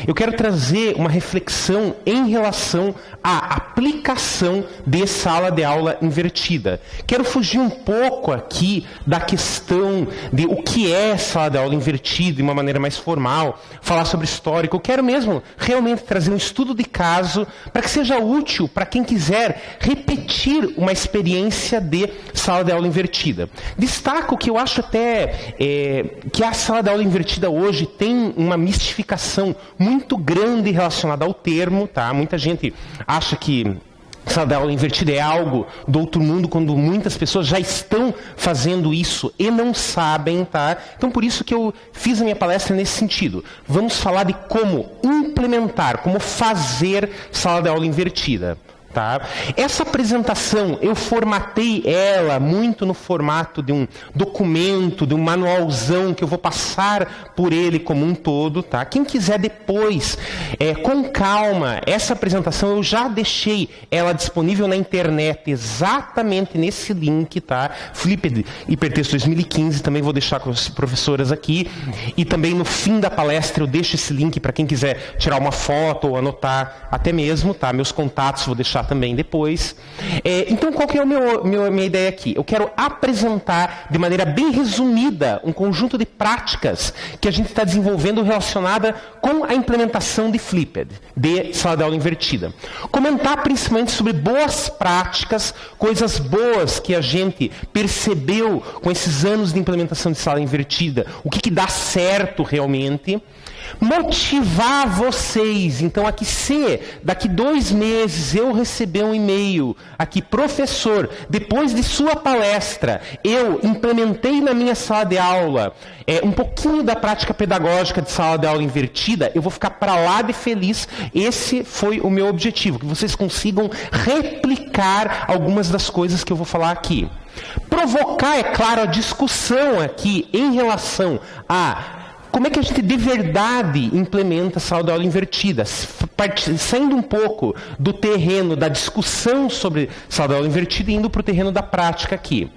eu quero trazer uma reflexão em relação à aplicação de sala de aula invertida. Quero fugir um pouco aqui da questão de o que é sala de aula invertida de uma maneira mais formal, falar sobre histórico. Eu quero mesmo realmente trazer um estudo de caso para que seja útil para quem quiser repetir uma experiência de sala de aula invertida. Destaco que eu acho até que a sala de aula invertida hoje tem uma mistificação muito grande relacionada ao termo, tá? Muita gente acha que sala de aula invertida é algo do outro mundo, quando muitas pessoas já estão fazendo isso e não sabem, tá? Então, por isso que eu fiz a minha palestra nesse sentido. Vamos falar de como implementar, como fazer sala de aula invertida. Tá? Essa apresentação, eu formatei ela muito no formato de um documento, de um manualzão, que eu vou passar por ele como um todo. Tá? Quem quiser depois, com calma, essa apresentação eu já deixei ela disponível na internet, exatamente nesse link, tá? Flipped Hipertexto 2015, também vou deixar com as professoras aqui. E também no fim da palestra eu deixo esse link para quem quiser tirar uma foto ou anotar até mesmo, tá? Meus contatos vou deixar também depois. Então, qual que é a minha ideia aqui? Eu quero apresentar de maneira bem resumida um conjunto de práticas que a gente está desenvolvendo relacionada com a implementação de Flipped, de sala de aula invertida. Comentar principalmente sobre boas práticas, coisas boas que a gente percebeu com esses anos de implementação de sala invertida, o que dá certo realmente. Motivar vocês. Então, aqui, se daqui 2 meses eu receber um e-mail, aqui, professor, depois de sua palestra, eu implementei na minha sala de aula um pouquinho da prática pedagógica de sala de aula invertida, eu vou ficar para lá de feliz. Esse foi o meu objetivo, que vocês consigam replicar algumas das coisas que eu vou falar aqui. Provocar, é claro, a discussão aqui em relação a como é que a gente de verdade implementa a sala de aula invertida, saindo um pouco do terreno da discussão sobre sala de aula invertida e indo para o terreno da prática aqui.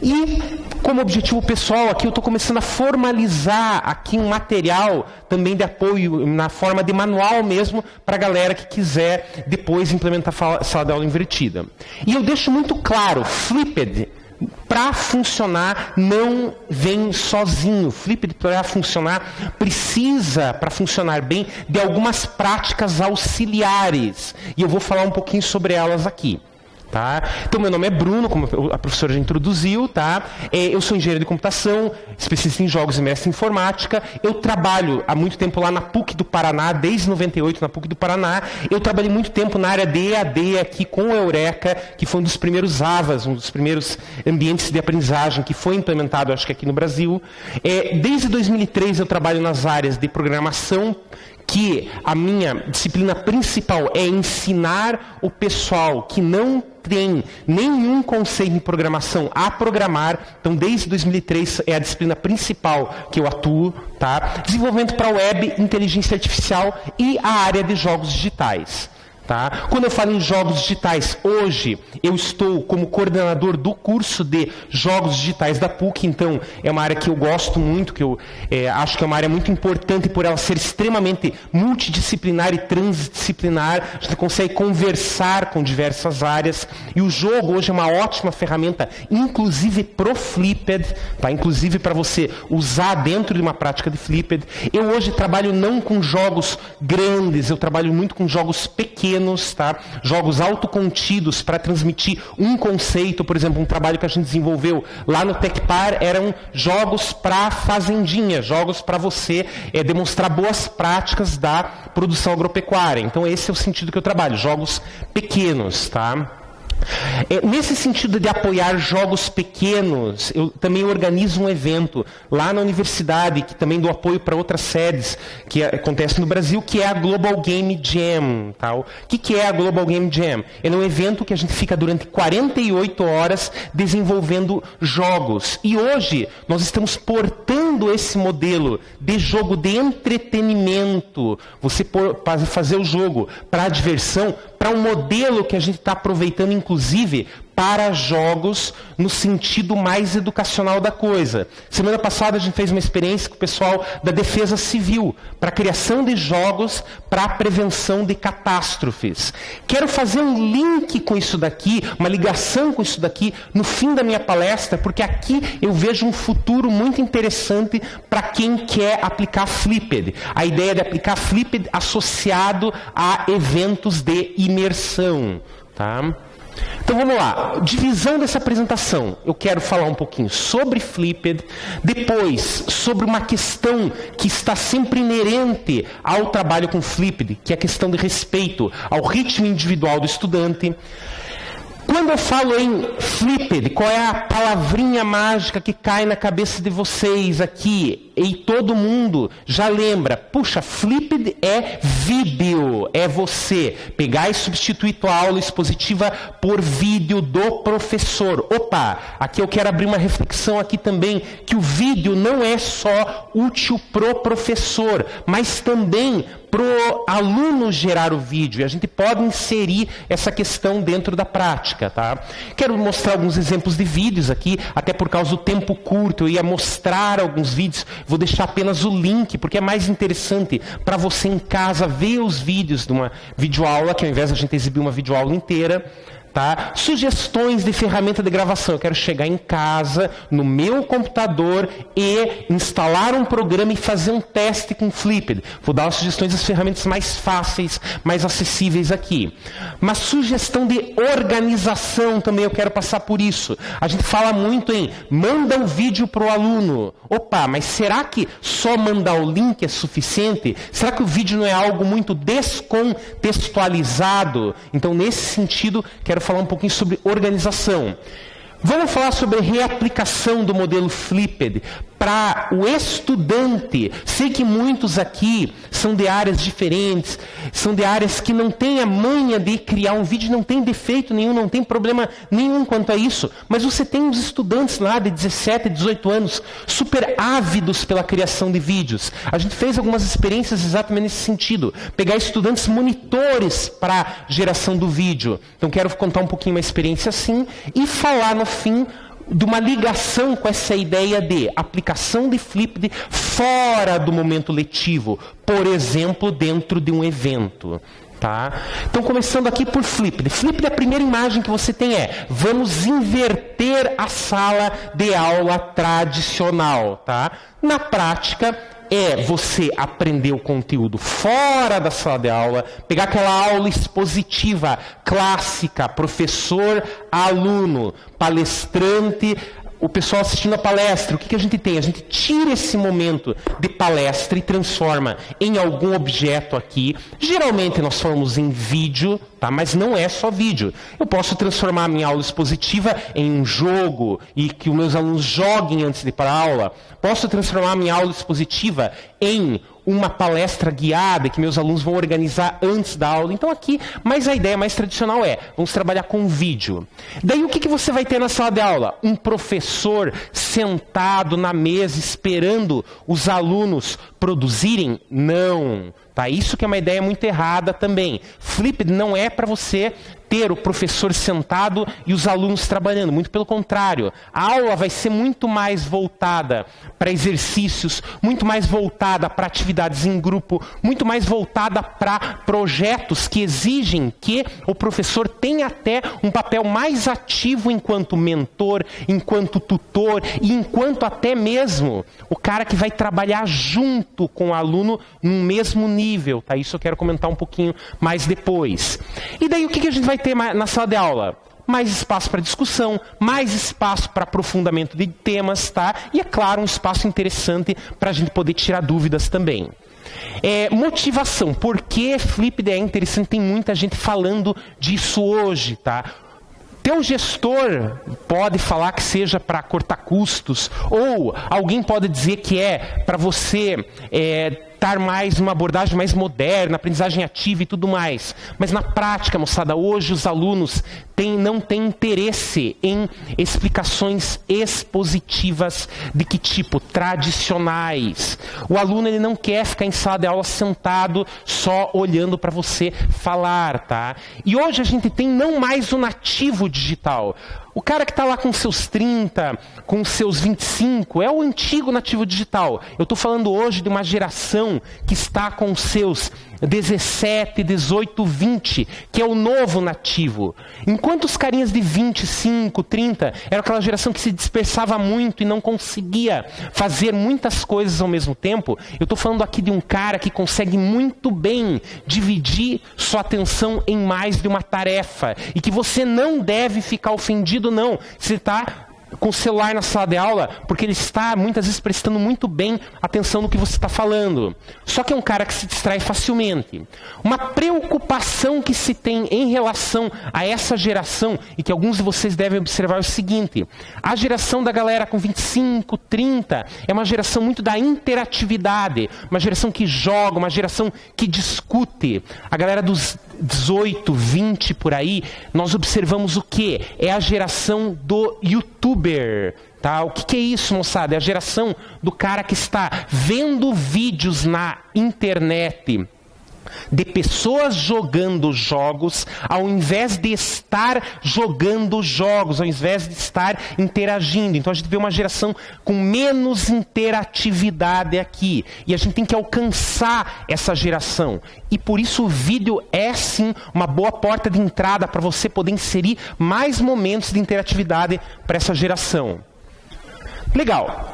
E, como objetivo pessoal, aqui eu estou começando a formalizar aqui um material também de apoio, na forma de manual mesmo, para a galera que quiser depois implementar a sala de aula invertida. E eu deixo muito claro, Flipped, para funcionar, não vem sozinho. Flipped, para funcionar, precisa, para funcionar bem, de algumas práticas auxiliares. E eu vou falar um pouquinho sobre elas aqui. Tá? Então, meu nome é Bruno, como a professora já introduziu, tá? Eu sou engenheiro de computação, especialista em jogos e mestre em informática. Eu trabalho há muito tempo lá na PUC do Paraná, desde 98 na PUC do Paraná. Eu trabalhei muito tempo na área de EAD aqui com o Eureka, que foi um dos primeiros AVAs, um dos primeiros ambientes de aprendizagem que foi implementado, acho que aqui no Brasil. Desde 2003 eu trabalho nas áreas de programação, que a minha disciplina principal é ensinar o pessoal que não tem nenhum conceito em programação a programar. Então, desde 2003 é a disciplina principal que eu atuo, tá? Desenvolvimento para web, inteligência artificial e a área de jogos digitais. Tá? Quando eu falo em jogos digitais, hoje eu estou como coordenador do curso de jogos digitais da PUC, então é uma área que eu gosto muito, que eu acho que é uma área muito importante por ela ser extremamente multidisciplinar e transdisciplinar. A gente consegue conversar com diversas áreas e o jogo hoje é uma ótima ferramenta, inclusive pro Flipped, tá? Inclusive para você usar dentro de uma prática de Flipped. Eu hoje trabalho não com jogos grandes, eu trabalho muito com jogos pequenos, tá? Jogos autocontidos para transmitir um conceito. Por exemplo, um trabalho que a gente desenvolveu lá no Tecpar eram jogos para fazendinha, jogos para você demonstrar boas práticas da produção agropecuária. Então esse é o sentido que eu trabalho, jogos pequenos, tá? Nesse sentido de apoiar jogos pequenos, eu também organizo um evento lá na universidade, que também dou apoio para outras sedes que acontecem no Brasil, que é a Global Game Jam. Tá? O que é a Global Game Jam? É um evento que a gente fica durante 48 horas desenvolvendo jogos. E hoje nós estamos portando esse modelo de jogo de entretenimento, você fazer o jogo para a diversão, para um modelo que a gente está aproveitando, inclusive, para jogos no sentido mais educacional da coisa. Semana passada a gente fez uma experiência com o pessoal da Defesa Civil para a criação de jogos para a prevenção de catástrofes. Quero fazer um link com isso daqui, uma ligação com isso daqui no fim da minha palestra, porque aqui eu vejo um futuro muito interessante para quem quer aplicar Flipped. A ideia de aplicar Flipped associado a eventos de imersão, tá? Então vamos lá, divisão dessa apresentação. Eu quero falar um pouquinho sobre Flipped, depois sobre uma questão que está sempre inerente ao trabalho com Flipped, que é a questão de respeito ao ritmo individual do estudante. Quando eu falo em Flipped, qual é a palavrinha mágica que cai na cabeça de vocês aqui? E todo mundo já lembra, puxa, Flipped é vídeo, é você pegar e substituir tua aula expositiva por vídeo do professor. Opa, aqui eu quero abrir uma reflexão aqui também, que o vídeo não é só útil pro professor, mas também para o aluno gerar o vídeo. E a gente pode inserir essa questão dentro da prática, tá? Quero mostrar alguns exemplos de vídeos aqui, até por causa do tempo curto. Eu ia mostrar alguns vídeos, vou deixar apenas o link, porque é mais interessante para você em casa ver os vídeos de uma videoaula, que ao invés de a gente exibir uma videoaula inteira. Tá? Sugestões de ferramenta de gravação. Eu quero chegar em casa, no meu computador, e instalar um programa e fazer um teste com Flipped. Vou dar as sugestões das ferramentas mais fáceis, mais acessíveis aqui. Uma sugestão de organização também, eu quero passar por isso. A gente fala muito em manda um vídeo para o aluno. Opa, mas será que só mandar o link é suficiente? Será que o vídeo não é algo muito descontextualizado? Então, nesse sentido, quero falar um pouquinho sobre organização. Vamos falar sobre reaplicação do modelo Flipped para o estudante. Sei que muitos aqui são de áreas diferentes, são de áreas que não têm a manha de criar um vídeo, não tem defeito nenhum, não tem problema nenhum quanto a isso. Mas você tem uns estudantes lá de 17, 18 anos, super ávidos pela criação de vídeos. A gente fez algumas experiências exatamente nesse sentido. Pegar estudantes monitores para geração do vídeo. Então quero contar um pouquinho uma experiência assim e falar no fim de uma ligação com essa ideia de aplicação de Flipped fora do momento letivo, por exemplo, dentro de um evento. Tá? Então, começando aqui por Flipped. Flipped, a primeira imagem que você tem é: vamos inverter a sala de aula tradicional. Tá? Na prática, é você aprender o conteúdo fora da sala de aula, pegar aquela aula expositiva clássica, professor, aluno, palestrante, o pessoal assistindo a palestra. O que a gente tem? A gente tira esse momento de palestra e transforma em algum objeto aqui. Geralmente nós falamos em vídeo, tá? Mas não é só vídeo. Eu posso transformar a minha aula expositiva em um jogo e que os meus alunos joguem antes de ir para a aula. Posso transformar a minha aula expositiva em uma palestra guiada que meus alunos vão organizar antes da aula. Então aqui, mas a ideia mais tradicional é, vamos trabalhar com vídeo. Daí o que você vai ter na sala de aula? Um professor sentado na mesa esperando os alunos produzirem? Não. Tá? Isso que é uma ideia muito errada também. Flipped não é para você ter o professor sentado e os alunos trabalhando. Muito pelo contrário. A aula vai ser muito mais voltada para exercícios, muito mais voltada para atividades em grupo, muito mais voltada para projetos que exigem que o professor tenha até um papel mais ativo enquanto mentor, enquanto tutor e enquanto até mesmo o cara que vai trabalhar junto com o aluno no mesmo nível. Tá? Isso eu quero comentar um pouquinho mais depois. E daí o que a gente vai ter na sala de aula? Mais espaço para discussão, mais espaço para aprofundamento de temas, tá? E é claro, um espaço interessante para a gente poder tirar dúvidas também. Motivação. Por que Flipped é interessante? Tem muita gente falando disso hoje, tá? Teu gestor pode falar que seja para cortar custos, ou alguém pode dizer que é para você estar mais numa abordagem mais moderna, aprendizagem ativa e tudo mais. Mas na prática, moçada, hoje os alunos não têm interesse em explicações expositivas de que tipo? Tradicionais. O aluno ele não quer ficar em sala de aula sentado só olhando para você falar, tá? E hoje a gente tem não mais o nativo digital. O cara que está lá com seus 30, com seus 25, é o antigo nativo digital. Eu estou falando hoje de uma geração que está com seus 17, 18, 20, que é o novo nativo. Enquanto os carinhas de 25, 30, era aquela geração que se dispersava muito e não conseguia fazer muitas coisas ao mesmo tempo, eu estou falando aqui de um cara que consegue muito bem dividir sua atenção em mais de uma tarefa. E que você não deve ficar ofendido, não. Você está com o celular na sala de aula, porque ele está muitas vezes prestando muito bem atenção no que você está falando. Só que é um cara que se distrai facilmente. Uma preocupação que se tem em relação a essa geração, e que alguns de vocês devem observar é o seguinte: a geração da galera com 25, 30, é uma geração muito da interatividade, uma geração que joga, uma geração que discute. A galera dos 18, 20 por aí, nós observamos o quê? É a geração do YouTuber. Tá? O que é isso, moçada? É a geração do cara que está vendo vídeos na internet de pessoas jogando jogos, ao invés de estar jogando jogos, ao invés de estar interagindo. Então a gente vê uma geração com menos interatividade aqui. E a gente tem que alcançar essa geração. E por isso o vídeo é sim uma boa porta de entrada para você poder inserir mais momentos de interatividade para essa geração. Legal,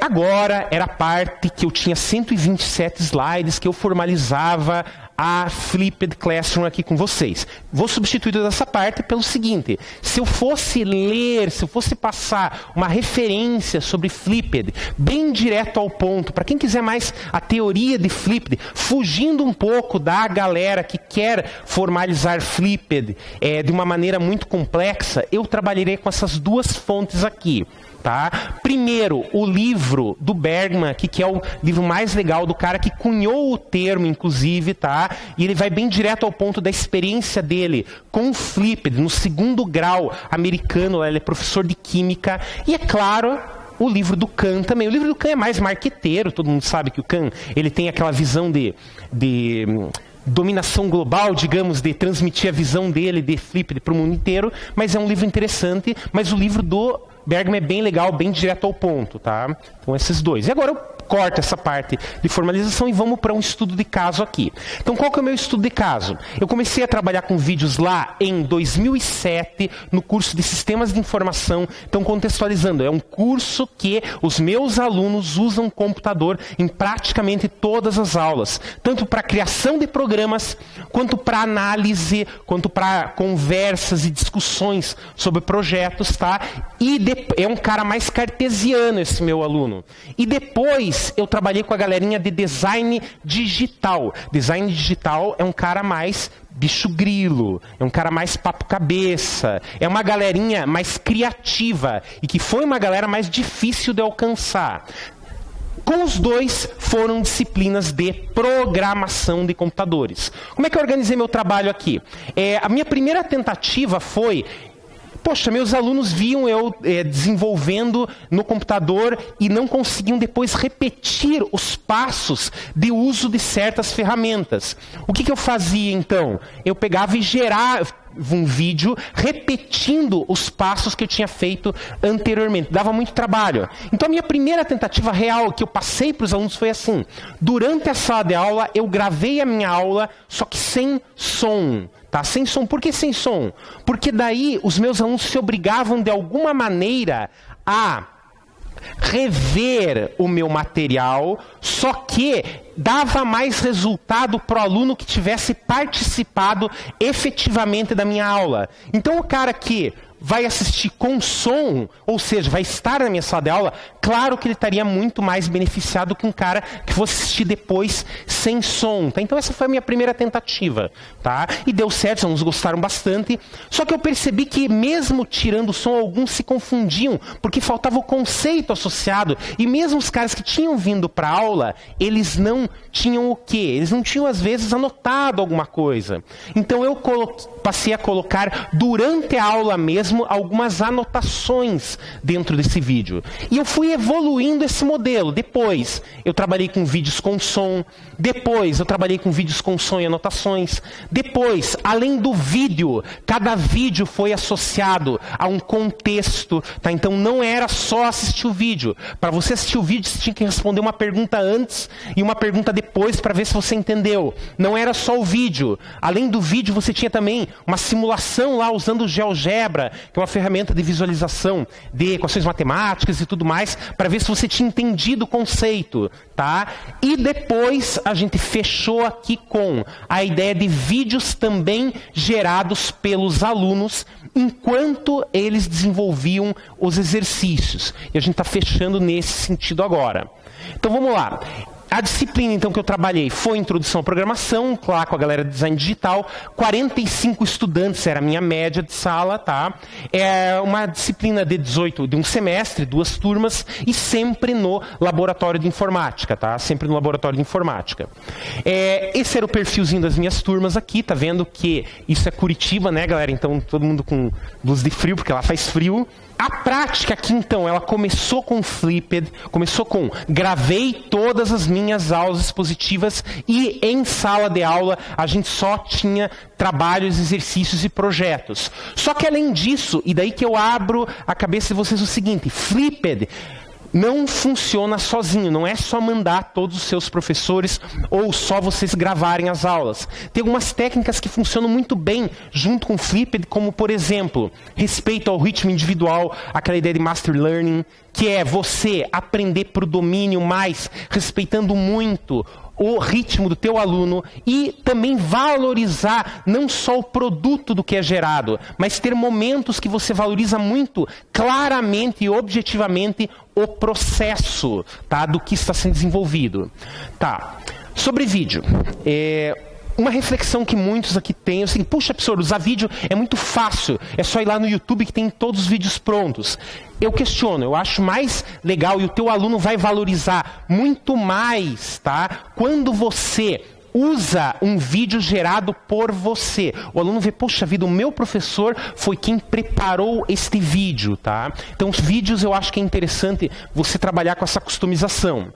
agora era a parte que eu tinha 127 slides, que eu formalizava a Flipped Classroom aqui com vocês. Vou substituir toda essa parte pelo seguinte: se eu fosse ler, se eu fosse passar uma referência sobre Flipped, bem direto ao ponto, para quem quiser mais a teoria de Flipped, fugindo um pouco da galera que quer formalizar Flipped de uma maneira muito complexa, eu trabalharei com essas duas fontes aqui. Tá? Primeiro, o livro do Bergman, que é o livro mais legal, do cara que cunhou o termo, inclusive, tá? E ele vai bem direto ao ponto da experiência dele com o Flipped, no 2º grau americano, ele é professor de química. E é claro, o livro do Kahn também. O livro do Kahn é mais marqueteiro, todo mundo sabe que o Kahn ele tem aquela visão de dominação global, digamos, de transmitir a visão dele de Flipped para o mundo inteiro, mas é um livro interessante. Mas o livro do Bergman é bem legal, bem direto ao ponto, tá? Então esses dois. E agora eu corto essa parte de formalização e vamos para um estudo de caso aqui. Então qual que é o meu estudo de caso? Eu comecei a trabalhar com vídeos lá em 2007, no curso de Sistemas de Informação. Então contextualizando, é um curso que os meus alunos usam computador em praticamente todas as aulas. Tanto para criação de programas, quanto para análise, quanto para conversas e discussões sobre projetos, tá? E é um cara mais cartesiano esse meu aluno. E depois eu trabalhei com a galerinha de design digital. Design digital é um cara mais bicho grilo, é um cara mais papo cabeça, é uma galerinha mais criativa e que foi uma galera mais difícil de alcançar. Com os dois foram disciplinas de programação de computadores. Como é que eu organizei meu trabalho aqui? A minha primeira tentativa foi: poxa, meus alunos viam eu desenvolvendo no computador e não conseguiam depois repetir os passos de uso de certas ferramentas. O que eu fazia então? Eu pegava e gerava um vídeo repetindo os passos que eu tinha feito anteriormente. Dava muito trabalho. Então a minha primeira tentativa real que eu passei para os alunos foi assim: durante a sala de aula eu gravei a minha aula, só que sem som. Tá? Sem som. Por que sem som? Porque daí os meus alunos se obrigavam de alguma maneira a rever o meu material, só que dava mais resultado para o aluno que tivesse participado efetivamente da minha aula. Então o cara que vai assistir com som, ou seja, vai estar na minha sala de aula, claro que ele estaria muito mais beneficiado que um cara que fosse assistir depois sem som, tá? Então essa foi a minha primeira tentativa, tá? E deu certo, os alunos gostaram bastante, só que eu percebi que mesmo tirando o som, alguns se confundiam, porque faltava o conceito associado, e mesmo os caras que tinham vindo para a aula, eles não tinham o quê? Eles não tinham, às vezes, anotado alguma coisa. Então eu passei a colocar, durante a aula mesmo, algumas anotações dentro desse vídeo. E eu fui evoluindo esse modelo. Depois, eu trabalhei com vídeos com som. Depois, eu trabalhei com vídeos com som e anotações. Depois, além do vídeo, cada vídeo foi associado a um contexto, tá? Então não era só assistir o vídeo. Para você assistir o vídeo, você tinha que responder uma pergunta antes e uma pergunta depois para ver se você entendeu. Não era só o vídeo. Além do vídeo, você tinha também uma simulação lá usando o GeoGebra, que é uma ferramenta de visualização de equações matemáticas e tudo mais, para ver se você tinha entendido o conceito, tá? E depois a gente fechou aqui com a ideia de vídeos também gerados pelos alunos enquanto eles desenvolviam os exercícios. E a gente está fechando nesse sentido agora. Então vamos lá. A disciplina, então, que eu trabalhei foi Introdução à Programação, lá com a galera de Design Digital. 45 estudantes era a minha média de sala, tá? É uma disciplina de um semestre, 2 turmas, e sempre no laboratório de informática, tá? Sempre no laboratório de informática. Esse era o perfilzinho das minhas turmas aqui, tá vendo que isso é Curitiba, né, galera? Então, todo mundo com blusa de frio, porque lá faz frio. A prática aqui, então, ela começou com Flipped, gravei todas as minhas aulas expositivas e em sala de aula a gente só tinha trabalhos, exercícios e projetos. Só que além disso, e daí que eu abro a cabeça de vocês o seguinte, Flipped não funciona sozinho, não é só mandar todos os seus professores ou só vocês gravarem as aulas. Tem algumas técnicas que funcionam muito bem junto com o Flipped, como por exemplo, respeito ao ritmo individual, aquela ideia de Master Learning, que é você aprender para o domínio, mas respeitando muito o ritmo do teu aluno e também valorizar não só o produto do que é gerado, mas ter momentos que você valoriza muito claramente e objetivamente o processo, tá, do que está sendo desenvolvido. Tá. Sobre vídeo. Uma reflexão que muitos aqui têm, assim, puxa, professor, usar vídeo é muito fácil, é só ir lá no YouTube que tem todos os vídeos prontos. Eu questiono, eu acho mais legal e o teu aluno vai valorizar muito mais, tá? Quando você usa um vídeo gerado por você. O aluno vê, poxa vida, o meu professor foi quem preparou este vídeo, tá? Então, os vídeos eu acho que é interessante você trabalhar com essa customização.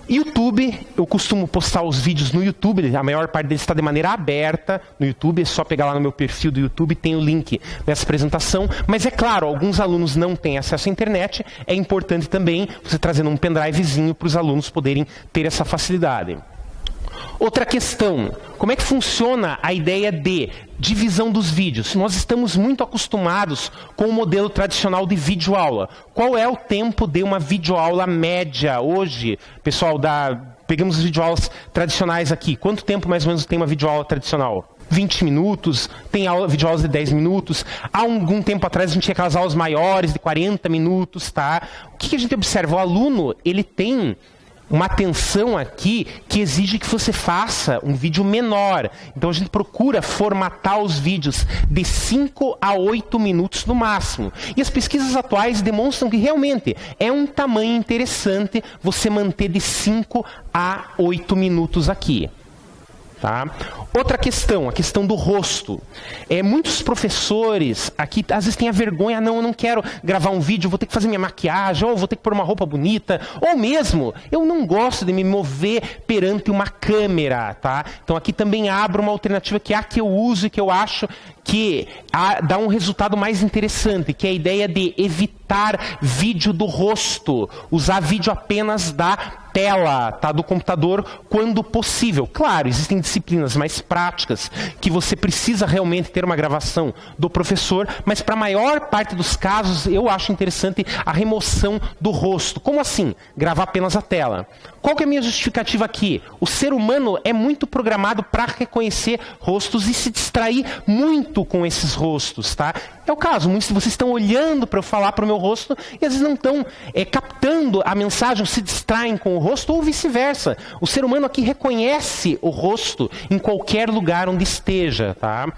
YouTube, eu costumo postar os vídeos no YouTube, a maior parte deles está de maneira aberta no YouTube, é só pegar lá no meu perfil do YouTube, tem o link dessa apresentação, mas é claro, alguns alunos não têm acesso à internet, é importante também você trazendo um pendrivezinho para os alunos poderem ter essa facilidade. Outra questão, como é que funciona a ideia de divisão dos vídeos? Nós estamos muito acostumados com o modelo tradicional de videoaula. Qual é o tempo de uma videoaula média hoje? Pessoal, pegamos as videoaulas tradicionais aqui. Quanto tempo mais ou menos tem uma videoaula tradicional? 20 minutos, tem videoaulas de 10 minutos. Há algum tempo atrás a gente tinha aquelas aulas maiores de 40 minutos, tá? O que a gente observa? O aluno, ele tem uma atenção aqui que exige que você faça um vídeo menor. Então a gente procura formatar os vídeos de 5 a 8 minutos no máximo. E as pesquisas atuais demonstram que realmente é um tamanho interessante você manter de 5 a 8 minutos aqui. Tá? Outra questão, a questão do rosto. Muitos professores aqui, às vezes, têm a vergonha, não, eu não quero gravar um vídeo, vou ter que fazer minha maquiagem, ou vou ter que pôr uma roupa bonita, ou mesmo, eu não gosto de me mover perante uma câmera. Tá? Então aqui também abro uma alternativa que é a que eu uso e que eu acho que dá um resultado mais interessante, que é a ideia de evitar vídeo do rosto, usar vídeo apenas da tela, tá, do computador, quando possível. Claro, existem disciplinas mais práticas que você precisa realmente ter uma gravação do professor, mas para a maior parte dos casos eu acho interessante a remoção do rosto. Como assim? Gravar apenas a tela. Qual que é a minha justificativa aqui? O ser humano é muito programado para reconhecer rostos e se distrair muito com esses rostos, tá? é o caso. Muitos de vocês estão olhando para eu falar para o meu rosto e às vezes não estão captando a mensagem, ou se distraem com o rosto, ou vice-versa. O ser humano aqui reconhece o rosto em qualquer lugar onde esteja, tá?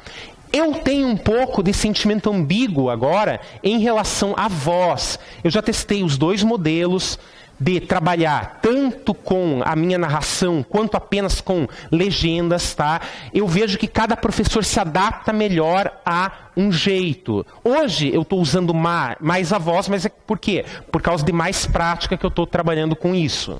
Eu tenho um pouco de sentimento ambíguo agora em relação à voz. Eu já testei os dois modelos de trabalhar tanto com a minha narração quanto apenas com legendas, tá? Eu vejo que cada professor se adapta melhor a um jeito. Hoje eu estou usando mais a voz, mas por quê? Por causa de mais prática que eu estou trabalhando com isso.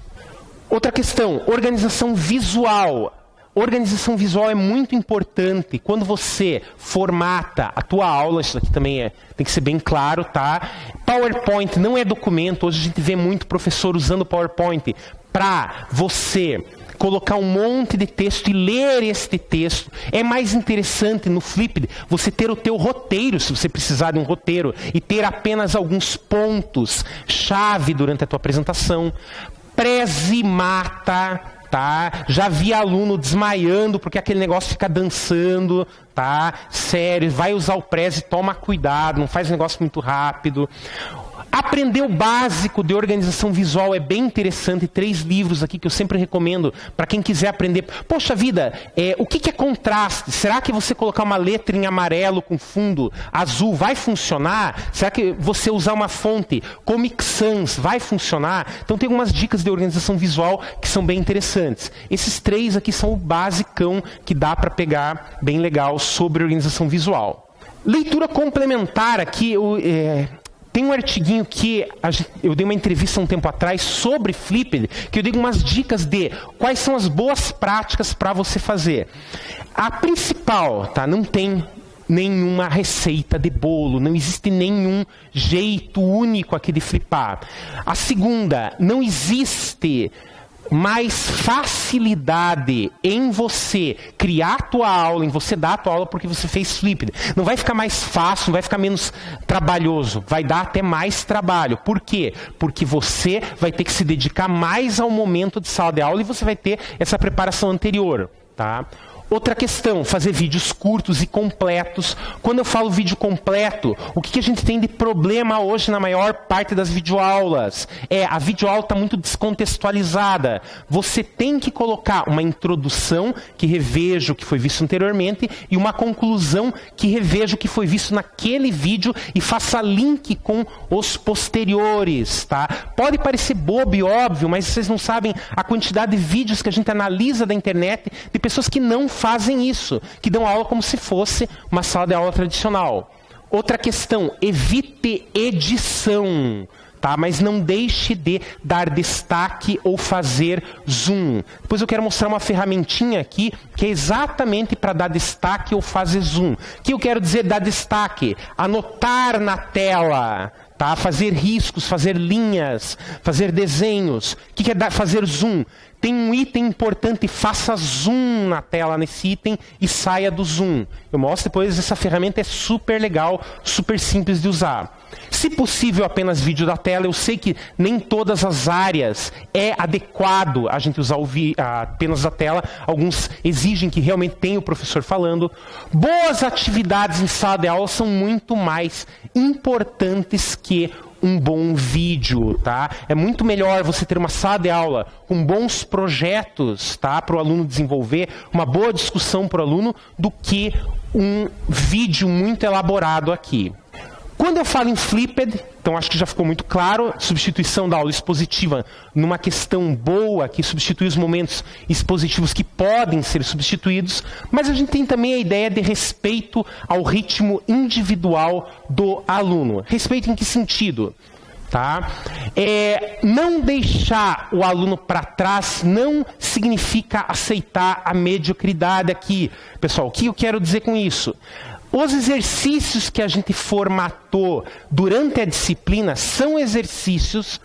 Outra questão, organização visual. Organização visual é muito importante. Quando você formata a tua aula, isso aqui também tem que ser bem claro, tá? PowerPoint não é documento. Hoje a gente vê muito professor usando PowerPoint para você colocar um monte de texto e ler este texto. É mais interessante no Flipped você ter o teu roteiro, se você precisar de um roteiro, e ter apenas alguns pontos-chave durante a tua apresentação. Preze mata. Tá? Já vi aluno desmaiando porque aquele negócio fica dançando, tá? Sério, vai usar o preze, toma cuidado, não faz negócio muito rápido. Aprender o básico de organização visual é bem interessante. 3 livros aqui que eu sempre recomendo para quem quiser aprender. Poxa vida, o que é contraste? Será que você colocar uma letra em amarelo com fundo azul vai funcionar? Será que você usar uma fonte Comic Sans vai funcionar? Então tem algumas dicas de organização visual que são bem interessantes. Esses 3 aqui são o basicão que dá para pegar bem legal sobre organização visual. Leitura complementar aqui, tem um artiguinho que eu dei uma entrevista um tempo atrás sobre Flipped, que eu dei umas dicas de quais são as boas práticas para você fazer. A principal, tá? Não tem nenhuma receita de bolo, não existe nenhum jeito único aqui de flipar. A segunda, não existe mais facilidade em você criar a tua aula, em você dar a tua aula porque você fez Flipped. Não vai ficar mais fácil, não vai ficar menos trabalhoso, vai dar até mais trabalho. Por quê? Porque você vai ter que se dedicar mais ao momento de sala de aula e você vai ter essa preparação anterior, tá? Outra questão, fazer vídeos curtos e completos. Quando eu falo vídeo completo, o que a gente tem de problema hoje na maior parte das videoaulas? A videoaula está muito descontextualizada. Você tem que colocar uma introdução que reveja o que foi visto anteriormente e uma conclusão que reveja o que foi visto naquele vídeo e faça link com os posteriores, tá? Pode parecer bobo e óbvio, mas vocês não sabem a quantidade de vídeos que a gente analisa da internet de pessoas que não fazem isso, que dão aula como se fosse uma sala de aula tradicional. Outra questão, evite edição, tá? Mas não deixe de dar destaque ou fazer zoom. Depois eu quero mostrar uma ferramentinha aqui, que é exatamente para dar destaque ou fazer zoom. O que eu quero dizer dar destaque? Anotar na tela, tá? Fazer riscos, fazer linhas, fazer desenhos. O que é fazer zoom? Tem um item importante, faça zoom na tela nesse item e saia do zoom. Eu mostro depois, essa ferramenta é super legal, super simples de usar. Se possível, apenas vídeo da tela. Eu sei que nem todas as áreas é adequado a gente usar apenas a tela. Alguns exigem que realmente tenha o professor falando. Boas atividades em sala de aula são muito mais importantes que um bom vídeo, tá? É muito melhor você ter uma sala de aula com bons projetos, tá? Para o aluno desenvolver, uma boa discussão para o aluno, do que um vídeo muito elaborado aqui. Quando eu falo em Flipped, então acho que já ficou muito claro, substituição da aula expositiva numa questão boa, que substitui os momentos expositivos que podem ser substituídos, mas a gente tem também a ideia de respeito ao ritmo individual do aluno. Respeito em que sentido? Tá? Não deixar o aluno para trás não significa aceitar a mediocridade aqui. Pessoal, o que eu quero dizer com isso? Os exercícios que a gente formatou durante a disciplina são exercícios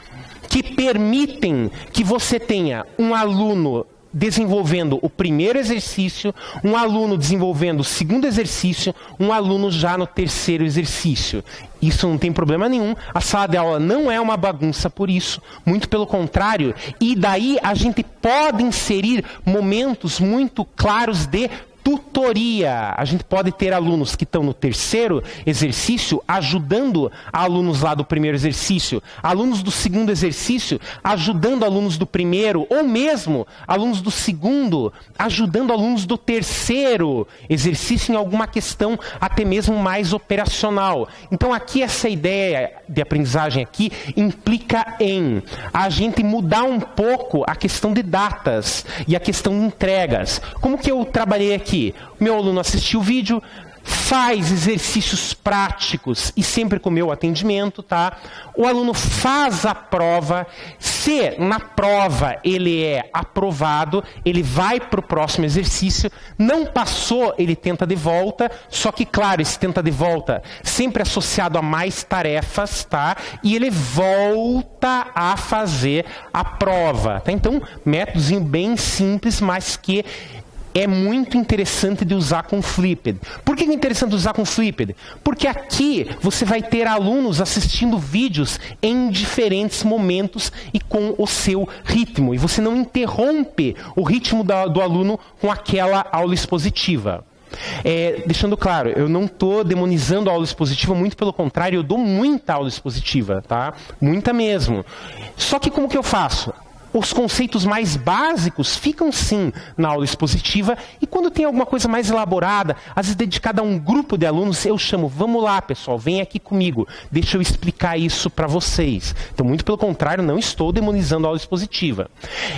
que permitem que você tenha um aluno desenvolvendo o primeiro exercício, um aluno desenvolvendo o segundo exercício, um aluno já no terceiro exercício. Isso não tem problema nenhum, a sala de aula não é uma bagunça por isso, muito pelo contrário, e daí a gente pode inserir momentos muito claros de tutoria. A gente pode ter alunos que estão no terceiro exercício ajudando alunos lá do primeiro exercício, alunos do segundo exercício ajudando alunos do primeiro, ou mesmo alunos do segundo ajudando alunos do terceiro exercício em alguma questão até mesmo mais operacional. Então aqui essa ideia de aprendizagem aqui implica em a gente mudar um pouco a questão de datas e a questão de entregas. Como que eu trabalhei aqui? Meu aluno assistiu o vídeo, faz exercícios práticos e sempre com o meu atendimento, tá? O aluno faz a prova, se na prova ele é aprovado, ele vai para o próximo exercício, não passou, ele tenta de volta, só que claro, esse tenta de volta sempre associado a mais tarefas, tá? E ele volta a fazer a prova, tá? Então, métodozinho bem simples, mas que é muito interessante de usar com Flipped. Por que é interessante usar com Flipped? Porque aqui você vai ter alunos assistindo vídeos em diferentes momentos e com o seu ritmo. E você não interrompe o ritmo do aluno com aquela aula expositiva. Deixando claro, eu não estou demonizando a aula expositiva, muito pelo contrário, eu dou muita aula expositiva, tá? Muita mesmo. Só que como que eu faço? Os conceitos mais básicos ficam sim na aula expositiva e quando tem alguma coisa mais elaborada, às vezes dedicada a um grupo de alunos, eu chamo, vamos lá pessoal, vem aqui comigo, deixa eu explicar isso para vocês. Então, muito pelo contrário, não estou demonizando a aula expositiva.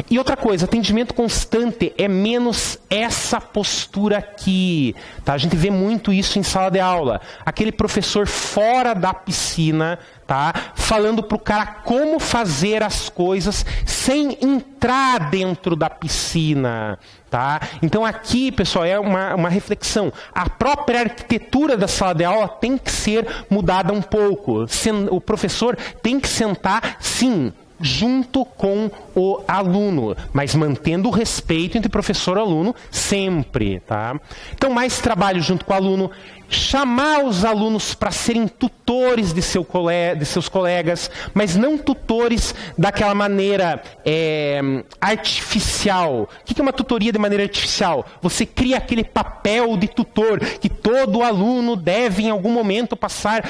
E outra coisa, atendimento constante é menos essa postura aqui, tá? A gente vê muito isso em sala de aula. Aquele professor fora da piscina, tá? Falando para o cara como fazer as coisas sem entrar dentro da piscina, tá? Então aqui, pessoal, é uma reflexão. A própria arquitetura da sala de aula tem que ser mudada um pouco. O professor tem que sentar, sim, junto com o aluno, mas mantendo o respeito entre professor e aluno sempre, tá? Então, mais trabalho junto com o aluno, chamar os alunos para serem tutores de seus colegas, mas não tutores daquela maneira artificial. O que é uma tutoria de maneira artificial? Você cria aquele papel de tutor, que todo aluno deve em algum momento passar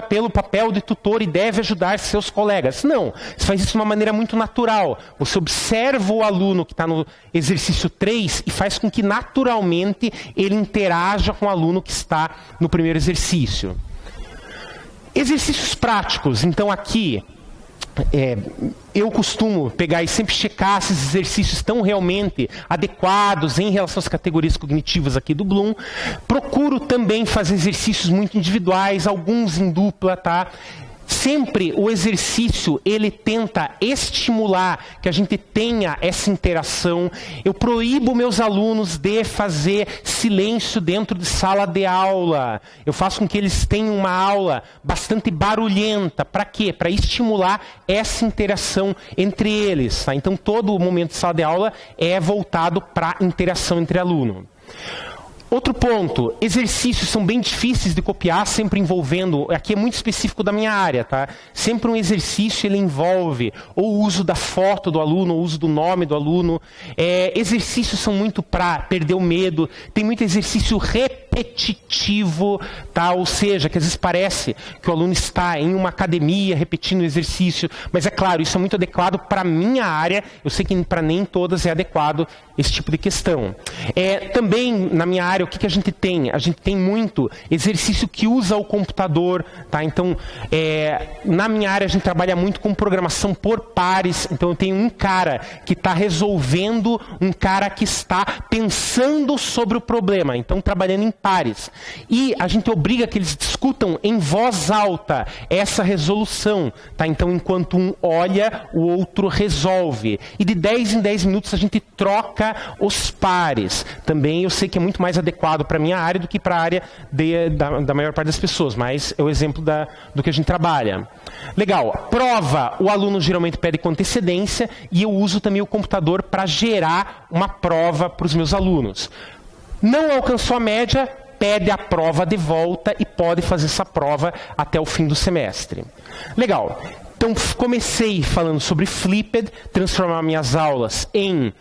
pelo papel de tutor e deve ajudar seus colegas. Não, você faz isso de uma maneira muito natural. Você observa o aluno que está no exercício 3 e faz com que naturalmente ele interaja com o aluno que está no primeiro exercício. Exercícios práticos. Então aqui, eu costumo pegar e sempre checar se esses exercícios estão realmente adequados em relação às categorias cognitivas aqui do Bloom. Procuro também fazer exercícios muito individuais, alguns em dupla, tá? Sempre o exercício, ele tenta estimular que a gente tenha essa interação. Eu proíbo meus alunos de fazer silêncio dentro de sala de aula. Eu faço com que eles tenham uma aula bastante barulhenta. Para quê? Para estimular essa interação entre eles. Tá? Então, todo o momento de sala de aula é voltado para a interação entre aluno. Outro ponto, exercícios são bem difíceis de copiar, sempre envolvendo, aqui é muito específico da minha área, tá? Sempre um exercício ele envolve ou o uso da foto do aluno, ou o uso do nome do aluno. Exercícios são muito para perder o medo, tem muito exercício repetitivo, tá? Ou seja, que às vezes parece que o aluno está em uma academia repetindo o exercício, mas é claro, isso é muito adequado para a minha área, eu sei que para nem todas é adequado esse tipo de questão. Também na minha área, o que a gente tem? A gente tem muito exercício que usa o computador, tá? Então, na minha área a gente trabalha muito com programação por pares, então eu tenho um cara que está resolvendo, um cara que está pensando sobre o problema, então trabalhando em pares. E a gente obriga que eles discutam em voz alta essa resolução, tá? Então, enquanto um olha, o outro resolve. E de 10 em 10 minutos a gente troca os pares. Também eu sei que é muito mais adequado para a minha área do que para a área da maior parte das pessoas, mas é o exemplo do que a gente trabalha. Legal. Prova, o aluno geralmente pede com antecedência e eu uso também o computador para gerar uma prova para os meus alunos. Não alcançou a média, pede a prova de volta e pode fazer essa prova até o fim do semestre. Legal. Então, comecei falando sobre Flipped, transformar minhas aulas em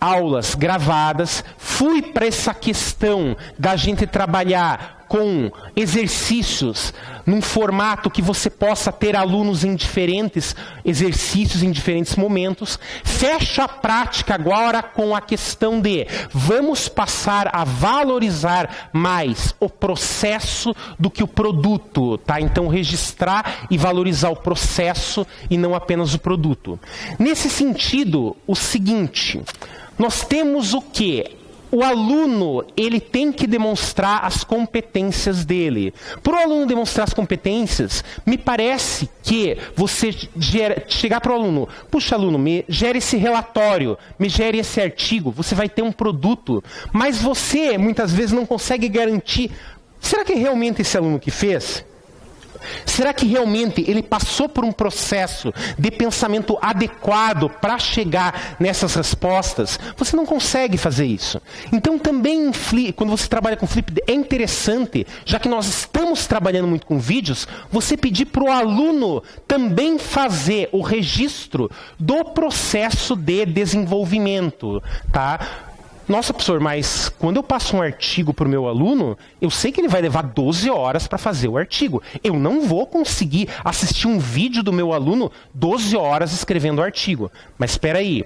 aulas gravadas, fui para essa questão da gente trabalhar com exercícios num formato que você possa ter alunos em diferentes exercícios, em diferentes momentos. Fecho a prática agora com a questão de vamos passar a valorizar mais o processo do que o produto, tá? Então registrar e valorizar o processo e não apenas o produto. Nesse sentido, o seguinte, nós temos o quê? O aluno, ele tem que demonstrar as competências dele. Para o aluno demonstrar as competências, me parece que você chegar para o aluno, puxa aluno, me gere esse relatório, me gere esse artigo, você vai ter um produto, mas você muitas vezes não consegue garantir, será que é realmente esse aluno que fez? Será que realmente ele passou por um processo de pensamento adequado para chegar nessas respostas? Você não consegue fazer isso. Então também, quando você trabalha com Flipped, é interessante, já que nós estamos trabalhando muito com vídeos, você pedir para o aluno também fazer o registro do processo de desenvolvimento, tá? Nossa, professor, mas quando eu passo um artigo para o meu aluno, eu sei que ele vai levar 12 horas para fazer o artigo. Eu não vou conseguir assistir um vídeo do meu aluno 12 horas escrevendo o artigo. Mas espera aí.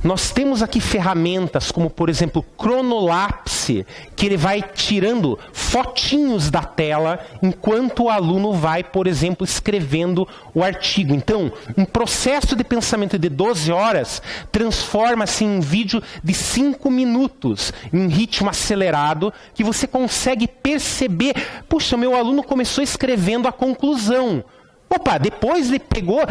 Nós temos aqui ferramentas como, por exemplo, Cronolapse, que ele vai tirando fotinhos da tela enquanto o aluno vai, por exemplo, escrevendo o artigo. Então, um processo de pensamento de 12 horas transforma-se em um vídeo de 5 minutos, em um ritmo acelerado, que você consegue perceber, puxa, meu aluno começou escrevendo a conclusão. Opa, depois ele pegou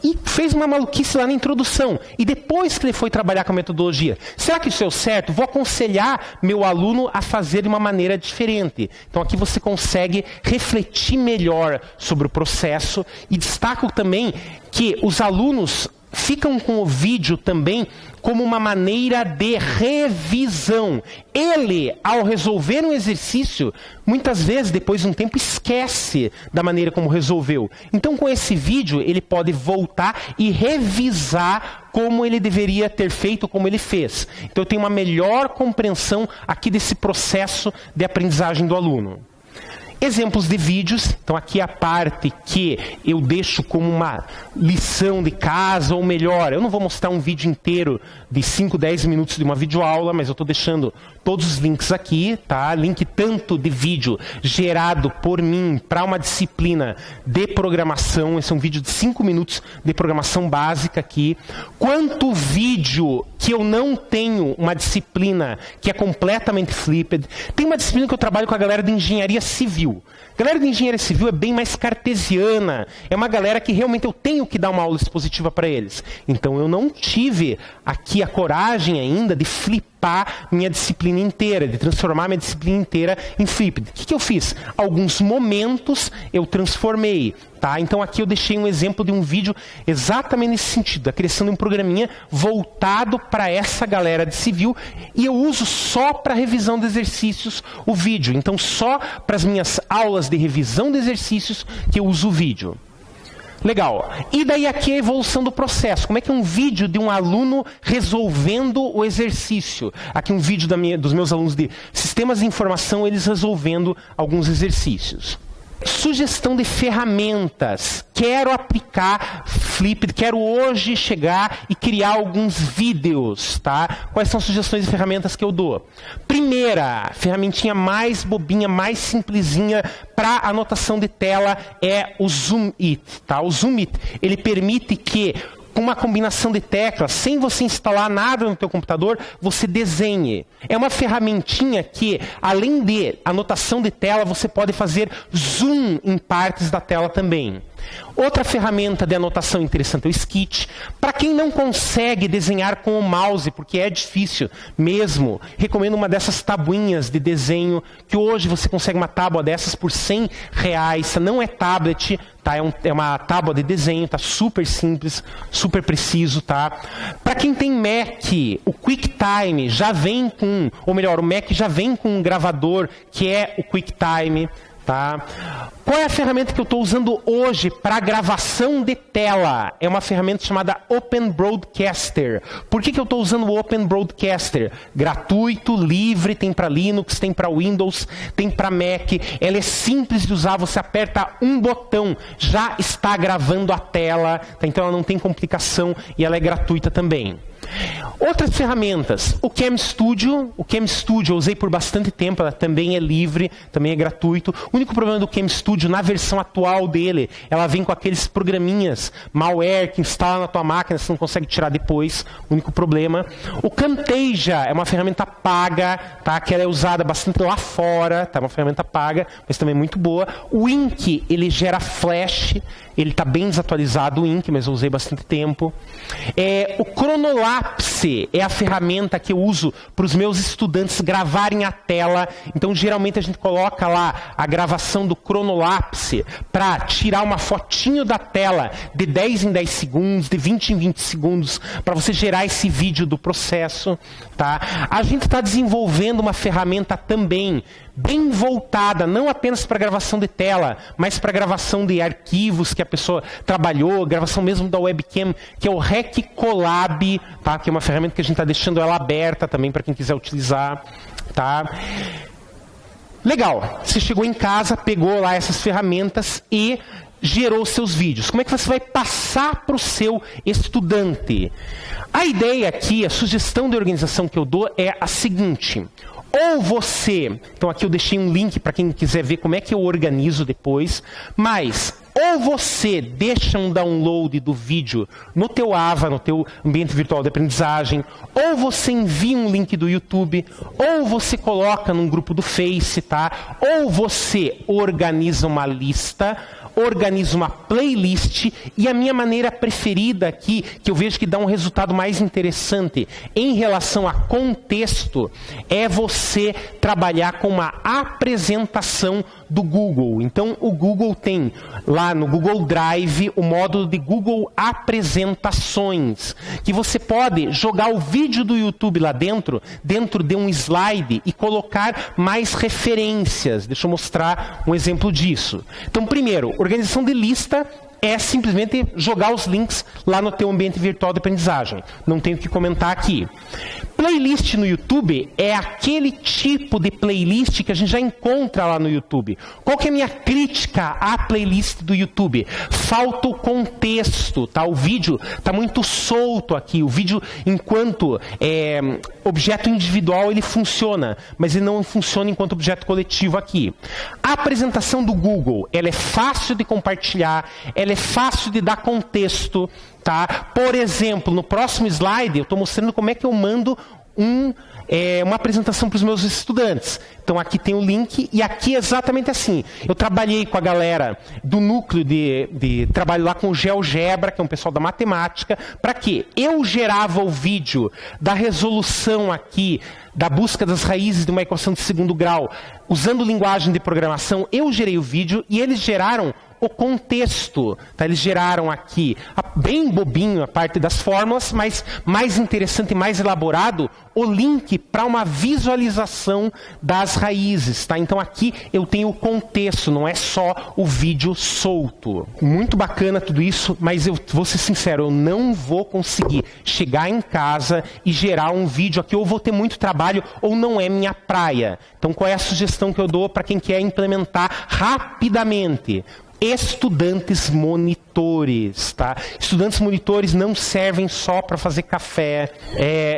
e fez uma maluquice lá na introdução. E depois que ele foi trabalhar com a metodologia, será que isso é o certo? Vou aconselhar meu aluno a fazer de uma maneira diferente. Então aqui você consegue refletir melhor sobre o processo. E destaco também que os alunos ficam com o vídeo também como uma maneira de revisão. Ele, ao resolver um exercício, muitas vezes, depois de um tempo, esquece da maneira como resolveu. Então, com esse vídeo, ele pode voltar e revisar como ele deveria ter feito, como ele fez. Então, eu tenho uma melhor compreensão aqui desse processo de aprendizagem do aluno. Exemplos de vídeos, então aqui a parte que eu deixo como uma lição de casa, ou melhor, eu não vou mostrar um vídeo inteiro de 5, 10 minutos de uma videoaula, mas eu estou deixando todos os links aqui, tá? Link tanto de vídeo gerado por mim para uma disciplina de programação, esse é um vídeo de 5 minutos de programação básica aqui, quanto vídeo que eu não tenho uma disciplina que é completamente flipped. Tem uma disciplina que eu trabalho com a galera de engenharia civil. A galera de engenharia civil é bem mais cartesiana, é uma galera que realmente eu tenho que dar uma aula expositiva para eles. Então eu não tive aqui a coragem ainda de flipar minha disciplina inteira, de transformar minha disciplina inteira em flipped. O que eu fiz? Alguns momentos eu transformei. Tá? Então aqui eu deixei um exemplo de um vídeo exatamente nesse sentido, da criação de um programinha voltado para essa galera de civil, e eu uso só para revisão de exercícios o vídeo. Então só para as minhas aulas de revisão de exercícios que eu uso o vídeo. Legal. E daí aqui a evolução do processo. Como é que é um vídeo de um aluno resolvendo o exercício? Aqui um vídeo dos meus alunos de sistemas de informação, eles resolvendo alguns exercícios. Sugestão de ferramentas. Quero aplicar Flipped, quero hoje chegar e criar alguns vídeos, tá? Quais são as sugestões de ferramentas que eu dou? Primeira, ferramentinha mais bobinha, mais simplesinha para anotação de tela é o Zoom It, tá? O Zoom It, ele permite que com uma combinação de teclas, sem você instalar nada no teu computador, você desenhe. É uma ferramentinha que, além de anotação de tela, você pode fazer zoom em partes da tela também. Outra ferramenta de anotação interessante é o Sketch. Para quem não consegue desenhar com o mouse, porque é difícil mesmo, recomendo uma dessas tabuinhas de desenho, que hoje você consegue uma tábua dessas por R$100. Não é tablet, tá? É uma tábua de desenho, tá? Super simples, super preciso, tá? Para quem tem Mac, o QuickTime já vem com, ou melhor, o Mac já vem com um gravador que é o QuickTime. Tá? Qual é a ferramenta que eu estou usando hoje para gravação de tela? É uma ferramenta chamada Open Broadcaster. Por que eu estou usando o Open Broadcaster? Gratuito, livre, tem para Linux, tem para Windows, tem para Mac. Ela é simples de usar, você aperta um botão, já está gravando a tela, tá? Então ela não tem complicação e ela é gratuita também. Outras ferramentas, o Cam Studio eu usei por bastante tempo, ela também é livre, também é gratuito. O único problema do Cam Studio, na versão atual dele, ela vem com aqueles programinhas, malware, que instala na tua máquina, você não consegue tirar depois, o único problema. O Camtasia é uma ferramenta paga, tá? Que ela é usada bastante lá fora, tá? Uma ferramenta paga, mas também muito boa. O Ink, ele gera flash, ele está bem desatualizado, o Ink, mas eu usei bastante tempo. O Chronolapse é a ferramenta que eu uso para os meus estudantes gravarem a tela. Então, geralmente, a gente coloca lá a gravação do Chronolapse para tirar uma fotinho da tela de 10 em 10 segundos, de 20 em 20 segundos, para você gerar esse vídeo do processo. Tá? A gente está desenvolvendo uma ferramenta também bem voltada, não apenas para gravação de tela, mas para gravação de arquivos que a pessoa trabalhou, gravação mesmo da webcam, que é o Rec Collab, tá? Que é uma ferramenta que a gente está deixando ela aberta também para quem quiser utilizar. Tá? Legal, você chegou em casa, pegou lá essas ferramentas e gerou seus vídeos. Como é que você vai passar para o seu estudante? A ideia aqui, a sugestão de organização que eu dou é a seguinte: ou você, então aqui eu deixei um link para quem quiser ver como é que eu organizo depois, mas ou você deixa um download do vídeo no teu AVA, no teu ambiente virtual de aprendizagem, ou você envia um link do YouTube, ou você coloca num grupo do Face, tá? Ou você organiza uma lista, organiza uma playlist, e a minha maneira preferida aqui, que eu vejo que dá um resultado mais interessante em relação a contexto, é você trabalhar com uma apresentação do Google. Então, o Google tem lá no Google Drive o módulo de Google Apresentações, que você pode jogar o vídeo do YouTube lá dentro de um slide e colocar mais referências. Deixa eu mostrar um exemplo disso. Então, primeiro, organização de lista é simplesmente jogar os links lá no teu ambiente virtual de aprendizagem. Não tenho o que comentar aqui. Playlist no YouTube é aquele tipo de playlist que a gente já encontra lá no YouTube. Qual que é a minha crítica à playlist do YouTube? Falta o contexto, tá? O vídeo está muito solto aqui. O vídeo, enquanto objeto individual, ele funciona, mas ele não funciona enquanto objeto coletivo aqui. A apresentação do Google, ela é fácil de compartilhar, ela é fácil de dar contexto. Tá? Por exemplo, no próximo slide, eu estou mostrando como é que eu mando uma apresentação para os meus estudantes. Então, aqui tem o link, e aqui é exatamente assim. Eu trabalhei com a galera do núcleo de trabalho lá com o GeoGebra, que é um pessoal da matemática, para quê? Eu gerava o vídeo da resolução aqui, da busca das raízes de uma equação de segundo grau, usando linguagem de programação. Eu gerei o vídeo e eles geraram o contexto. Tá? Eles geraram aqui, bem bobinho, a parte das fórmulas, mas mais interessante e mais elaborado, o link para uma visualização das raízes. Tá? Então aqui eu tenho o contexto, não é só o vídeo solto. Muito bacana tudo isso, mas eu vou ser sincero, eu não vou conseguir chegar em casa e gerar um vídeo aqui, ou vou ter muito trabalho, ou não é minha praia. Então qual é a sugestão que eu dou para quem quer implementar rapidamente? Estudantes monitores, tá? Estudantes monitores não servem só para fazer café.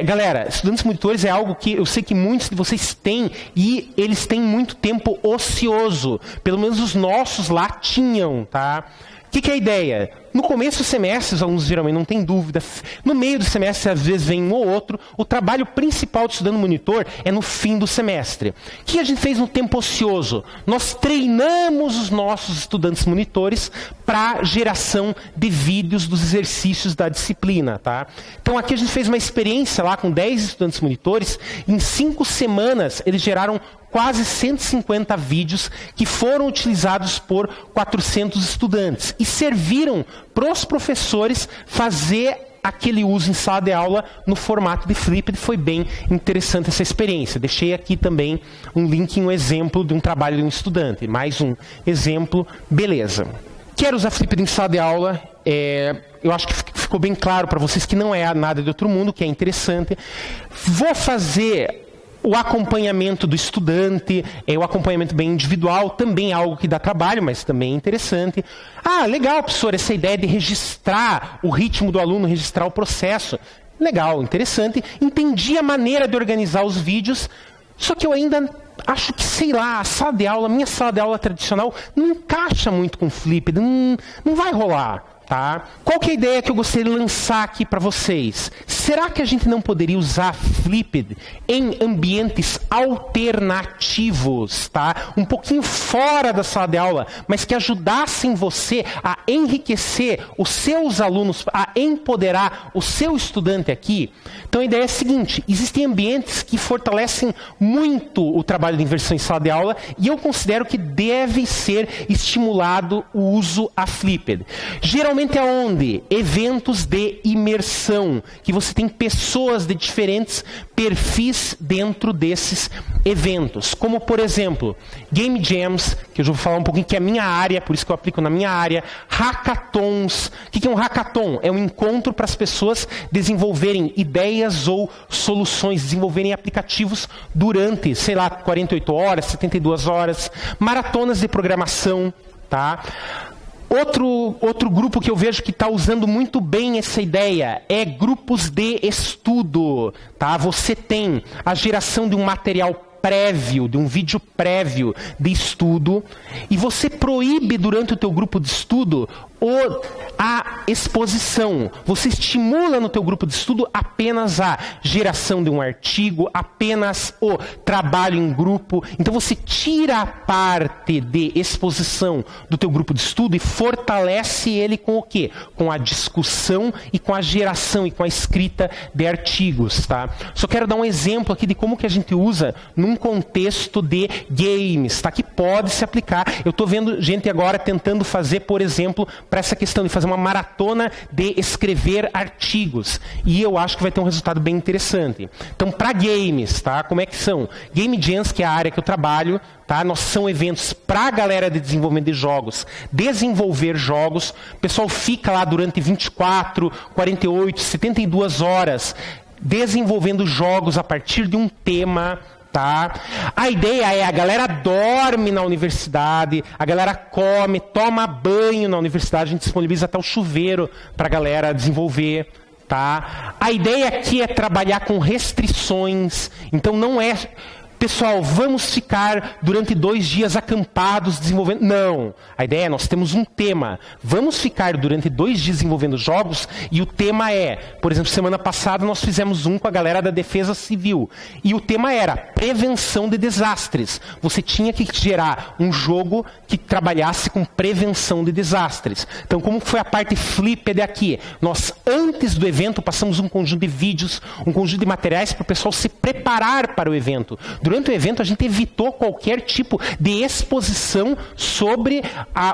Galera, estudantes monitores é algo que eu sei que muitos de vocês têm, e eles têm muito tempo ocioso. Pelo menos os nossos lá tinham, tá? O que é a ideia? No começo do semestre, os alunos geralmente não têm dúvida. No meio do semestre, às vezes, vem um ou outro. O trabalho principal do estudante monitor é no fim do semestre. O que a gente fez no tempo ocioso? Nós treinamos os nossos estudantes monitores para geração de vídeos dos exercícios da disciplina. Tá? Então, aqui a gente fez uma experiência lá com 10 estudantes monitores. Em 5 semanas, eles geraram quase 150 vídeos que foram utilizados por 400 estudantes e serviram para os professores fazer a que ele usa em sala de aula no formato de Flipped. Foi bem interessante essa experiência. Deixei aqui também um link, um exemplo de um trabalho de um estudante. Mais um exemplo, beleza. Quero usar Flipped em sala de aula. Eu acho que ficou bem claro para vocês que não é nada de outro mundo, que é interessante. Vou fazer o acompanhamento do estudante, o acompanhamento bem individual, também é algo que dá trabalho, mas também é interessante. Ah, legal, professor, essa ideia de registrar o ritmo do aluno, registrar o processo. Legal, interessante. Entendi a maneira de organizar os vídeos, só que eu ainda acho que, sei lá, a sala de aula, minha sala de aula tradicional, não encaixa muito com o Flipped, não vai rolar. Tá? Qual que é a ideia que eu gostaria de lançar aqui para vocês? Será que a gente não poderia usar Flipped em ambientes alternativos, tá? Um pouquinho fora da sala de aula, mas que ajudassem você a enriquecer os seus alunos, a empoderar o seu estudante aqui? Então a ideia é a seguinte: existem ambientes que fortalecem muito o trabalho de inversão em sala de aula e eu considero que deve ser estimulado o uso a Flipped. Geralmente aonde? Eventos de imersão, que você tem pessoas de diferentes perfis dentro desses eventos. Como, por exemplo, Game Jams, que eu já vou falar um pouquinho, que é a minha área, por isso que eu aplico na minha área. Hackathons. O que é um hackathon? É um encontro para as pessoas desenvolverem ideias ou soluções, desenvolverem aplicativos durante, sei lá, 48 horas, 72 horas. Maratonas de programação, tá? Outro grupo que eu vejo que está usando muito bem essa ideia é grupos de estudo. Tá? Você tem a geração de um material prévio, de um vídeo prévio de estudo, e você proíbe durante o teu grupo de estudo a exposição. Você estimula no teu grupo de estudo apenas a geração de um artigo, apenas o trabalho em grupo. Então você tira a parte de exposição do teu grupo de estudo e fortalece ele com o quê? Com a discussão e com a geração e com a escrita de artigos. Tá? Só quero dar um exemplo aqui de como que a gente usa num contexto de games, tá? Que pode se aplicar. Eu estou vendo gente agora tentando fazer, por exemplo, para essa questão de fazer uma maratona de escrever artigos. E eu acho que vai ter um resultado bem interessante. Então, para games, tá? Como é que são? Game Jams, que é a área que eu trabalho, tá? São eventos para a galera de desenvolvimento de jogos, desenvolver jogos. O pessoal fica lá durante 24, 48, 72 horas desenvolvendo jogos a partir de um tema. Tá? A ideia é a galera dorme na universidade, a galera come, toma banho na universidade, a gente disponibiliza até o chuveiro para a galera desenvolver. Tá? A ideia aqui é trabalhar com restrições, então não é... Pessoal, vamos ficar durante 2 dias acampados desenvolvendo... Não, a ideia é, nós temos um tema. Vamos ficar durante 2 dias desenvolvendo jogos e o tema é... Por exemplo, semana passada nós fizemos um com a galera da Defesa Civil. E o tema era prevenção de desastres. Você tinha que gerar um jogo que trabalhasse com prevenção de desastres. Então, como foi a parte Flipped aqui? Nós, antes do evento, passamos um conjunto de vídeos, um conjunto de materiais para o pessoal se preparar para o evento. Durante o evento, a gente evitou qualquer tipo de exposição sobre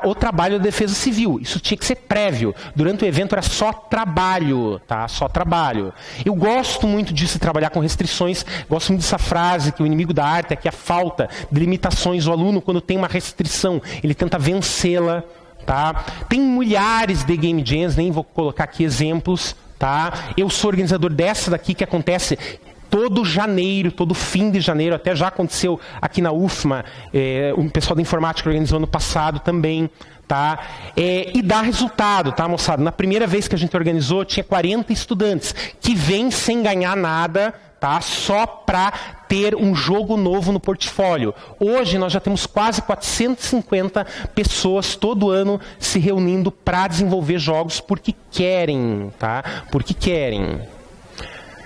o trabalho da Defesa Civil. Isso tinha que ser prévio. Durante o evento, era só trabalho. Tá? Só trabalho. Eu gosto muito disso, trabalhar com restrições. Gosto muito dessa frase, que o inimigo da arte é que a falta de limitações. O aluno, quando tem uma restrição, ele tenta vencê-la. Tá? Tem milhares de game jams, nem vou colocar aqui exemplos. Tá? Eu sou organizador dessa daqui, que acontece... todo janeiro, todo fim de janeiro, até já aconteceu aqui na UFMA, o pessoal da informática organizou ano passado também, tá? E dá resultado, tá, moçada? Na primeira vez que a gente organizou, tinha 40 estudantes que vêm sem ganhar nada, tá? Só para ter um jogo novo no portfólio. Hoje nós já temos quase 450 pessoas todo ano se reunindo para desenvolver jogos porque querem, tá? Porque querem.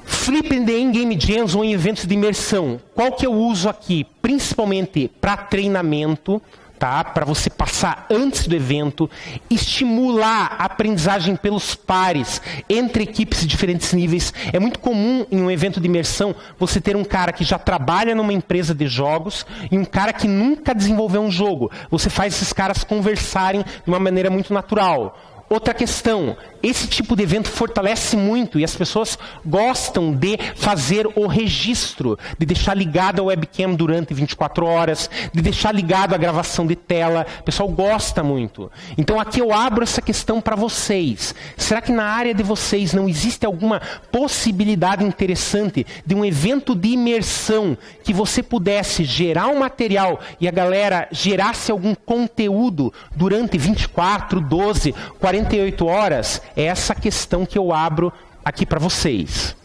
Flipped em Game Jams ou em eventos de imersão. Qual que eu uso aqui? Principalmente para treinamento, tá? Para você passar antes do evento, estimular a aprendizagem pelos pares, entre equipes de diferentes níveis. É muito comum em um evento de imersão você ter um cara que já trabalha numa empresa de jogos e um cara que nunca desenvolveu um jogo. Você faz esses caras conversarem de uma maneira muito natural. Outra questão, esse tipo de evento fortalece muito e as pessoas gostam de fazer o registro, de deixar ligada a webcam durante 24 horas, de deixar ligado a gravação de tela. O pessoal gosta muito. Então aqui eu abro essa questão para vocês. Será que na área de vocês não existe alguma possibilidade interessante de um evento de imersão que você pudesse gerar um material e a galera gerasse algum conteúdo durante 24, 12, 48 horas? É essa questão que eu abro aqui para vocês.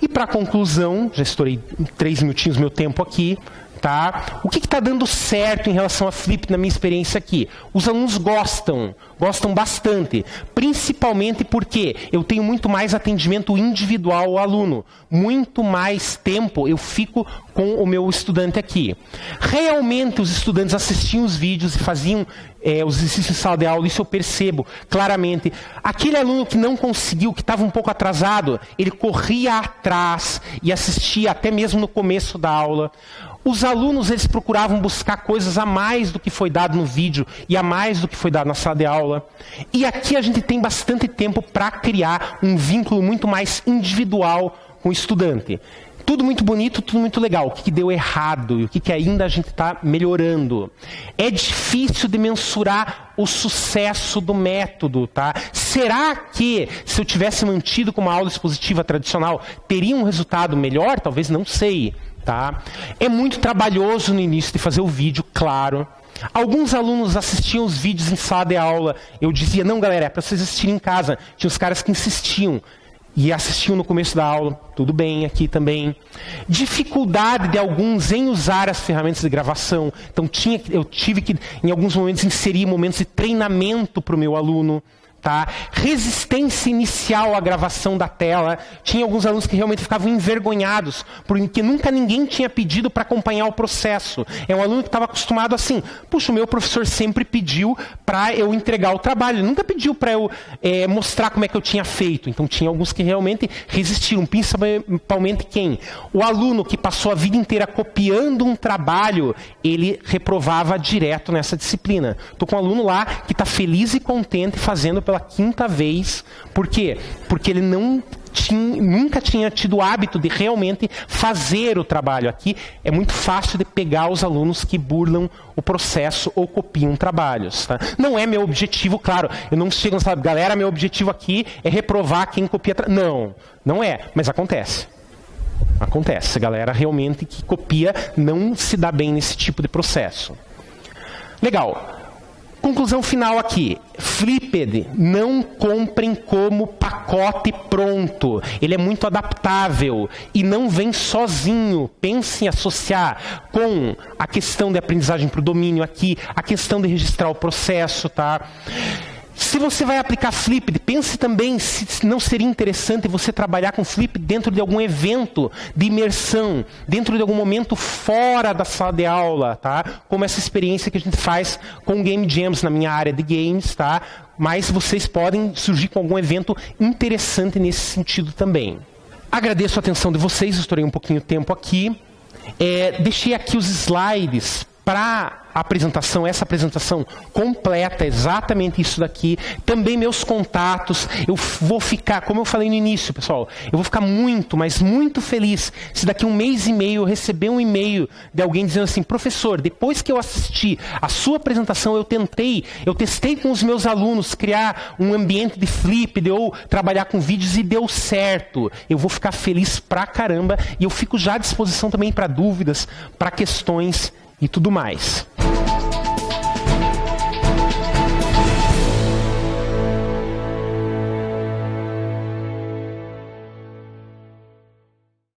E para conclusão, já estourei 3 minutinhos meu tempo aqui, tá? O que está dando certo em relação a Flip na minha experiência aqui? Os alunos gostam bastante, principalmente porque eu tenho muito mais atendimento individual ao aluno, muito mais tempo eu fico com o meu estudante aqui. Realmente os estudantes assistiam os vídeos e faziam os exercícios em sala de aula, isso eu percebo claramente. Aquele aluno que não conseguiu, que estava um pouco atrasado, ele corria atrás e assistia até mesmo no começo da aula. Os alunos, eles procuravam buscar coisas a mais do que foi dado no vídeo e a mais do que foi dado na sala de aula. E aqui a gente tem bastante tempo para criar um vínculo muito mais individual com o estudante. Tudo muito bonito, tudo muito legal. O que deu errado e o que ainda a gente está melhorando? É difícil de mensurar o sucesso do método, tá? Será que, se eu tivesse mantido com uma aula expositiva tradicional, teria um resultado melhor? Talvez, não sei. Tá? É muito trabalhoso no início de fazer o vídeo, claro. Alguns alunos assistiam os vídeos em sala de aula. Eu dizia, não galera, é para vocês assistirem em casa. Tinha os caras que insistiam e assistiam no começo da aula. Tudo bem, aqui também. Dificuldade de alguns em usar as ferramentas de gravação. Então eu tive que, em alguns momentos, inserir momentos de treinamento para o meu aluno. Tá? Resistência inicial à gravação da tela. Tinha alguns alunos que realmente ficavam envergonhados, porque nunca ninguém tinha pedido para acompanhar o processo. É um aluno que estava acostumado assim, puxa, o meu professor sempre pediu para eu entregar o trabalho, ele nunca pediu para eu mostrar como é que eu tinha feito. Então tinha alguns que realmente resistiram, principalmente quem? O aluno que passou a vida inteira copiando um trabalho, ele reprovava direto nessa disciplina. Estou com um aluno lá que está feliz e contente fazendo pela 5ª vez. Por quê? Porque ele nunca tinha tido o hábito de realmente fazer o trabalho. Aqui é muito fácil de pegar os alunos que burlam o processo ou copiam trabalhos. Tá? Não é meu objetivo, claro. Eu não chego e falo, galera, meu objetivo aqui é reprovar quem copia. Não é, mas acontece. Acontece. A galera realmente que copia não se dá bem nesse tipo de processo. Legal. Conclusão final aqui. Flipped, não comprem como pacote pronto. Ele é muito adaptável e não vem sozinho. Pense em associar com a questão de aprendizagem para o domínio aqui, a questão de registrar o processo, tá? Se você vai aplicar Flipped, pense também se não seria interessante você trabalhar com Flipped dentro de algum evento de imersão, dentro de algum momento fora da sala de aula, tá? Como essa experiência que a gente faz com Game Jams na minha área de games, tá? Mas vocês podem surgir com algum evento interessante nesse sentido também. Agradeço a atenção de vocês, estourei um pouquinho de tempo aqui. Deixei aqui os slides para a apresentação, essa apresentação completa, exatamente isso daqui. Também meus contatos. Eu vou ficar, como eu falei no início, pessoal, eu vou ficar muito, mas muito feliz se daqui 1 mês e meio eu receber um e-mail de alguém dizendo assim, professor, depois que eu assisti a sua apresentação, eu testei com os meus alunos criar um ambiente de Flipped ou trabalhar com vídeos e deu certo. Eu vou ficar feliz pra caramba e eu fico já à disposição também para dúvidas, para questões e tudo mais.